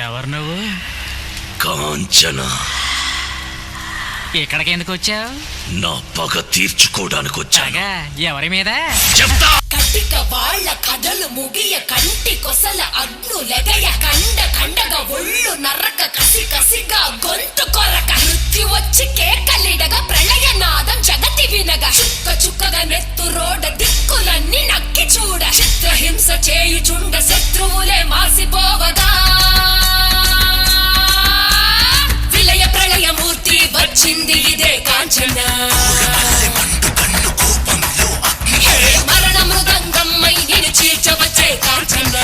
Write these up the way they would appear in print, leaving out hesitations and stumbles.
ఎవరు నువ్వు? కాంచన. ఇక్కడికి ఎందుకు వచ్చావు? నా పగ తీర్చుకోవడానికి వచ్చాగా. ఎవరి మీద చెప్తా. కటిక వాళ్ళ కథలు ముగియ కంటి కొసల అగ్ను లెగయ కండ కండగా ఒళ్ళు నరక కసి కసిగా గొంతు కొరక మృత్యు వచ్చి కేకలిడగా ప్రళయ నాదం జగతి వినగా చుక్క చుక్కగా నెత్తు రోడ దిక్కులన్నీ నక్కి చూడ చిత్రహింస చేయుచుండ శత్రువులే మాసిపోవగా విలయ ప్రళయ మూర్తి వచ్చింది ఇదే కాంచన. మరణ మృదంగమ్మై నిన్ను చీల్చవచ్చే కాంచన.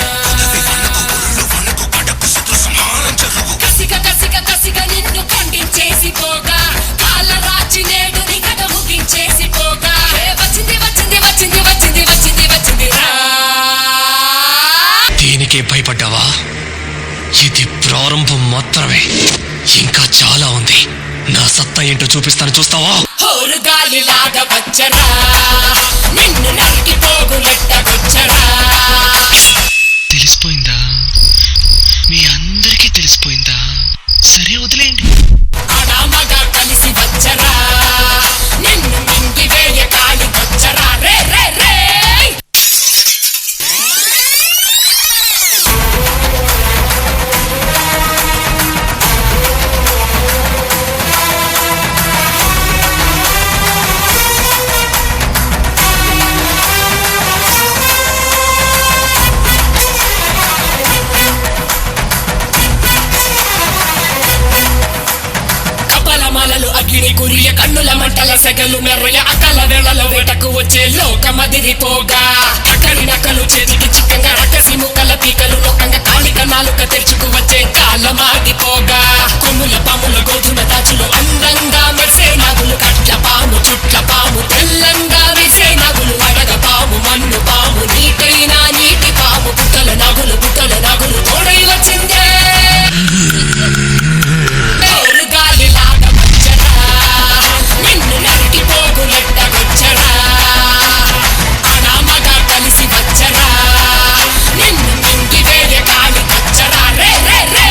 కసిక కసిక కసిక నిన్ను ఖండించేసి పోగా కాలరాచి నేడు నీ కథ ముగించేసి పోగా వచ్చింది వచ్చింది వచ్చింది వచ్చింది వచ్చింది వచ్చింది రా. దీనికే భయపడ్డావా? ఇది ప్రారంభం మాత్రమే, ఇంకా చాలా ఉంది. నా సత్తా ఏంటో చూపిస్తాను, చూస్తావా? హోరు గాలిలాగా వచ్చరా, నిన్ను నరికి పోగులెట్టగొచ్చరా. తెలిసిపోయిందా? మీ అందరికీ తెలిసిపోయిందా? సరే వదిలేయండి. ఆడామగా కలిసి వచ్చరా, నిన్ను మింగి వేయ కాలి వచ్చరా. రే రే రే అగ్ని కురియ కన్నుల మంటల సెగలు మెర్రయ అకల వేళల వేటకు వచ్చే లోకమదిరిపోగా అక్కడి నకలు చేతికి చిక్కంగా రకసి ముక్కల పీకలు లోకంగా కాళిక నాలుక తెరుచుకు వచ్చే కాలమాగిపోగా కొమ్ముల పాముల గోధుమ దాచులు అందంగా మెరిసే నగులు కట్ల పాము చుట్ల పాము తెల్లంగా వేసే నగులు అడగ పాము మన్ను పాము నీటైన నీటి పాము బుట్టల నగులు తోడై వచ్చిందే. నిన్ను నరికి పోగులెట్టగొచ్చరా, అనామగా కలిసి వచ్చరా, నిన్ను మింగి వేయ కాలి వచ్చరా. రే రే రే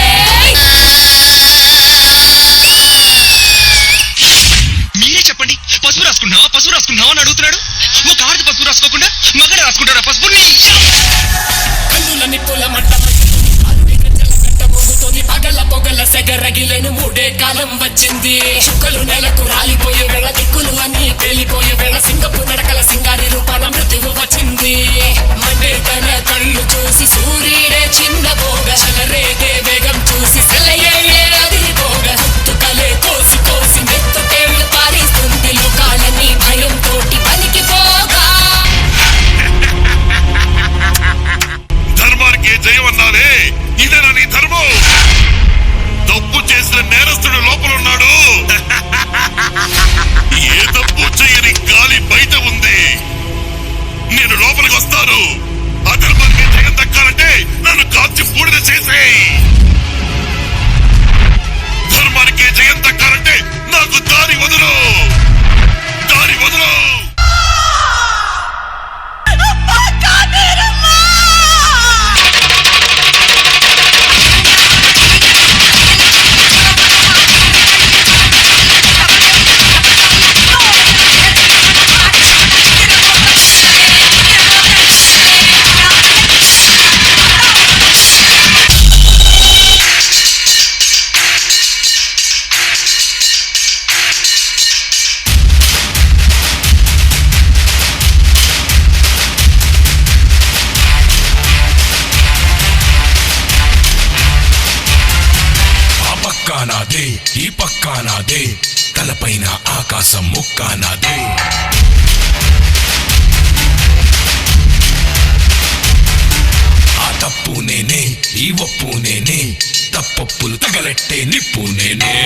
మీరే చెప్పండి. పసుపు రాసుకున్నావా అని అడుగుతున్నాడు. ఒక ఆడది పసుపు రాసుకోకుండా మగడ రాసుకుంటాడా పసుపుని? కన్నుల నిప్పుల మంట మోగుతోంది, పగల పొగల సెగరగిలేను మూడే కాలం వచ్చింది. చుక్కలు నెలకు రాలిపోయే వేళ, దిక్కులు అన్ని పేలిపోయే వేళ, సింగపు నడకల సింగారి రూపాన మృత్యువు వచ్చింది. మండే తన కళ్ళు చూసి సూర్యుడే చిన్నబోగా చలరేగే వేగం చూసి సెలయేళ్ళే అదిరిపోగా తుకలే కోసి కోసి మెత్తుకేళ్లు పారిస్తుంది లోకాలని భయం తోటి పలికిపోగా. ధర్మానికి జయమన్నావే, ఇదేనా నీ ధర్మం? తప్పు చేసిన నేరస్తుడు లోపల ఉన్నాడు. ఏ తప్పు చేయని గాలి బయట ఉంది. నేను లోపలికి వస్తాను. అధర్మానికి జయం దక్కాలంటే నన్ను కాల్చి బూడిద చేసేయ్. ధర్మానికి జయం దక్కాలంటే నాకు దారి వదలు. నాదే, ఈ పక్కా నాదే, తలపైన ఆకాశం ముక్కా నాదే. ఆ తప్పు నేనే, ఈ ఒప్పు నేనే, తప్పప్పులు తగలెట్టే నిప్పు నేనే.